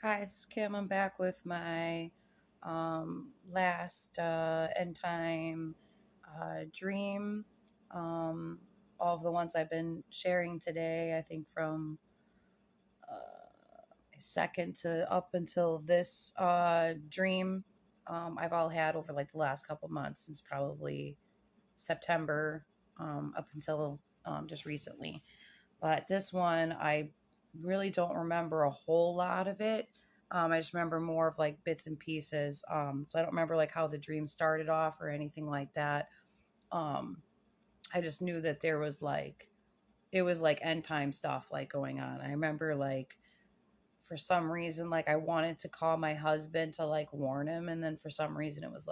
Hi, this is Kim. I'm back with my last end time dream. Um, all of the ones I've been sharing today, I think from second to up until this dream, I've all had over like the last couple months since probably September up until just recently. But this one, I really don't remember a whole lot of it. I just remember more of like bits and pieces. So I don't remember like how the dream started off or anything like that. Um, I just knew that there was like, it was like end time stuff like going on. I remember like for some reason, like I wanted to call my husband to like warn him. And then for some reason it was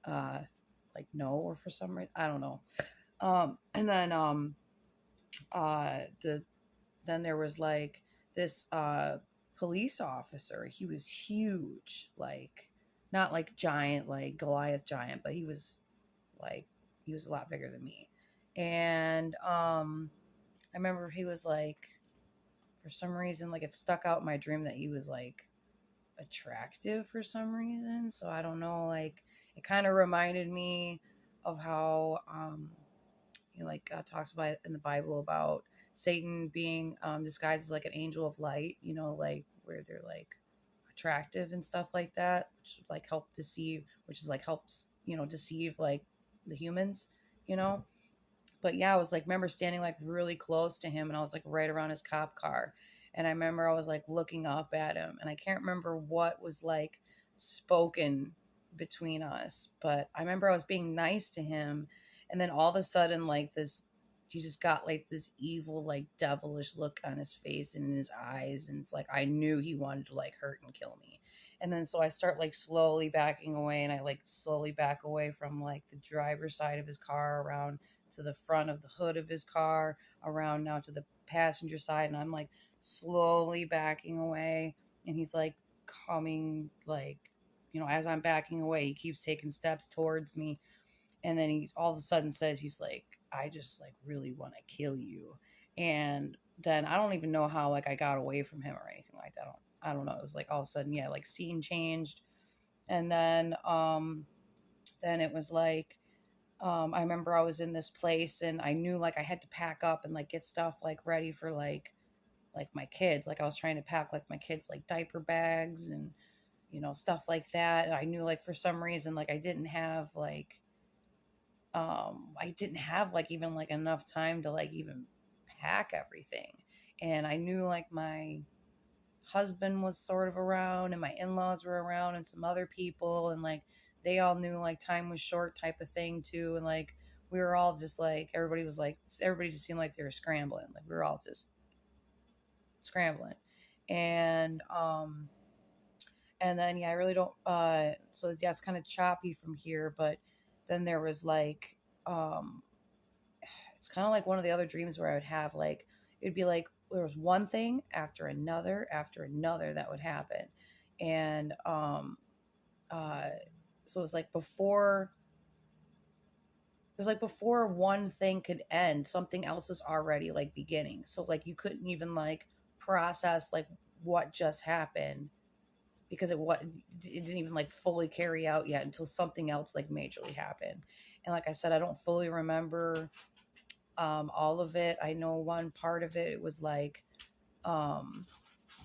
uh, no, or for some reason, I don't know. And then, the then there was like this police officer. He was huge, like not like giant, like Goliath giant, but like he was a lot bigger than me. And I remember he was like, for some reason, like it stuck out in my dream that he was like attractive for some reason. So I don't know, like it kind of reminded me of how like God talks about in the Bible about Satan being disguised as like an angel of light, like where they're like attractive and stuff like that, which like help deceive, which is like helps, deceive like the humans, you know. But yeah, I was like, remember standing like really close to him and I was like right around his cop car. And I remember I was like looking up at him and I can't remember what was like spoken between us, but I remember I was being nice to him. And then all of a sudden, like this, he just got like this evil, like devilish look on his face and in his eyes. And it's like, I knew he wanted to like hurt and kill me. And then so I start like slowly backing away and I like slowly back away from like the driver's side of his car around to the front of the hood of his car, around now to the passenger side, and I'm like slowly backing away, and he's like coming, like, as I'm backing away, he keeps taking steps towards me, and then he all of a sudden says, he's like, I just like really want to kill you. And then I don't even know how like I got away from him or anything like that. I don't know. It was like all of a sudden, yeah, like scene changed. And then it was like I remember I was in this place and I knew like I had to pack up and like get stuff like ready for like my kids. Like I was trying to pack like my kids like diaper bags and stuff like that. And I knew like for some reason like I didn't have like even like enough time to like even pack everything. And I knew like my husband was sort of around and my in-laws were around and some other people, and like they all knew like time was short type of thing too. And like we were all just like, everybody just seemed like they were scrambling, like we were all just scrambling. And um and then yeah, I really don't so yeah, it's kind of choppy from here. But then there was like it's kind of like one of the other dreams where I would have like, it'd be like there was one thing after another that would happen. And uh so it was like before one thing could end, something else was already like beginning. So like you couldn't even like process like what just happened, because it didn't even like fully carry out yet until something else like majorly happened. And like I said, I don't fully remember all of it. I know one part of it, it was like um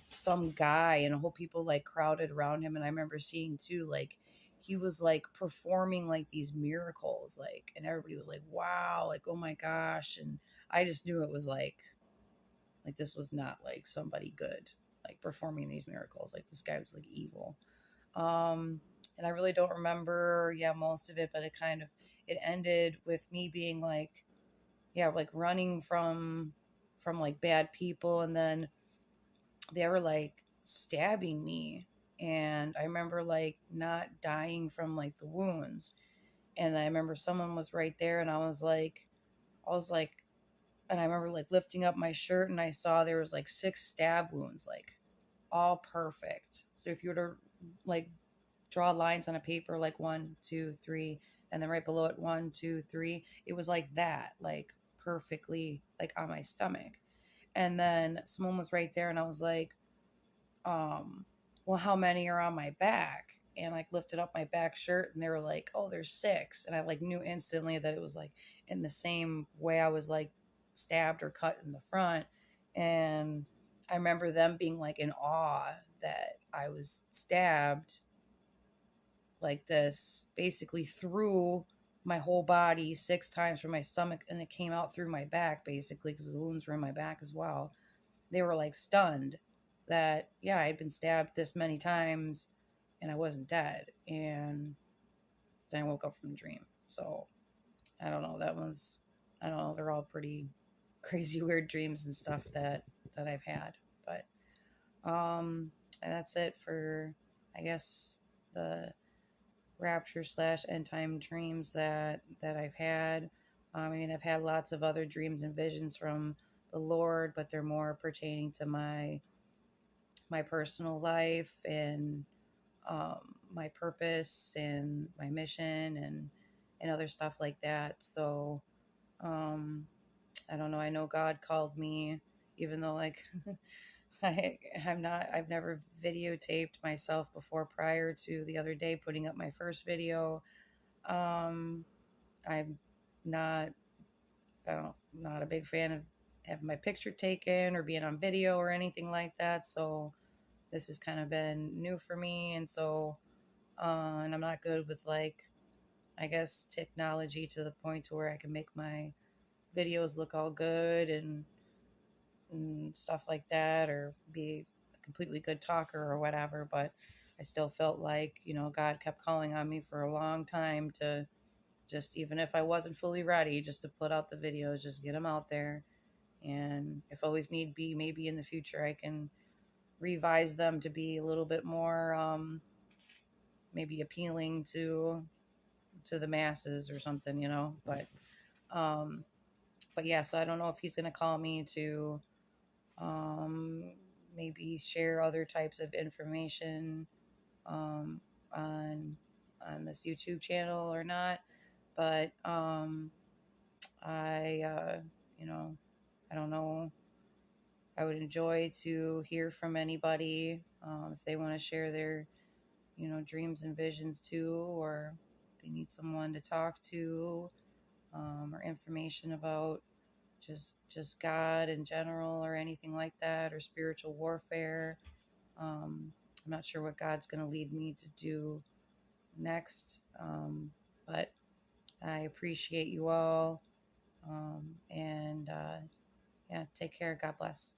some guy and a whole people like crowded around him, and I remember seeing too like he was like performing like these miracles, like, and everybody was like, wow, like, oh my gosh. And I just knew it was like this was not like somebody good like performing these miracles. Like this guy was like evil. And I really don't remember, yeah, most of it, but it ended with me being like, yeah, like running from like bad people. And then they were like stabbing me, and I remember like not dying from like the wounds. And I remember someone was right there, and I was like and I remember like lifting up my shirt and I saw there was like 6 stab wounds, like all perfect. So if you were to like draw lines on a paper, like 1, 2, 3, and then right below it 1, 2, 3, it was like that, like perfectly like on my stomach. And then someone was right there, and I was like, well, how many are on my back? And like lifted up my back shirt and they were like, oh, there's 6. And I like knew instantly that it was like in the same way I was like stabbed or cut in the front. And I remember them being like in awe that I was stabbed like this, basically through my whole body 6 times from my stomach, and it came out through my back basically because the wounds were in my back as well. They were like stunned that, yeah, I'd been stabbed this many times and I wasn't dead. And then I woke up from the dream. So I don't know. I don't know. They're all pretty crazy, weird dreams and stuff that I've had. But and that's it for, I guess, the rapture slash end time dreams that I've had. I mean, I've had lots of other dreams and visions from the Lord, but they're more pertaining to my personal life and my purpose and my mission and other stuff like that. So um, I don't know. I know God called me, even though like I've never videotaped myself before prior to the other day putting up my first video. Um, I'm not, not a big fan of having my picture taken or being on video or anything like that. So this has kind of been new for me. And so, and I'm not good with like, I guess, technology to the point to where I can make my videos look all good and stuff like that, or be a completely good talker or whatever. But I still felt like, God kept calling on me for a long time to just, even if I wasn't fully ready, just to put out the videos, just get them out there. And if always need be, maybe in the future I can revise them to be a little bit more maybe appealing to the masses or something, um but yeah, so I don't know if he's going to call me to um maybe share other types of information um on this YouTube channel or not. But I I don't know. I would enjoy to hear from anybody if they want to share their dreams and visions too, or they need someone to talk to, or information about just God in general or anything like that, or spiritual warfare. I'm not sure what God's going to lead me to do next, but I appreciate you all, and yeah, take care. God bless.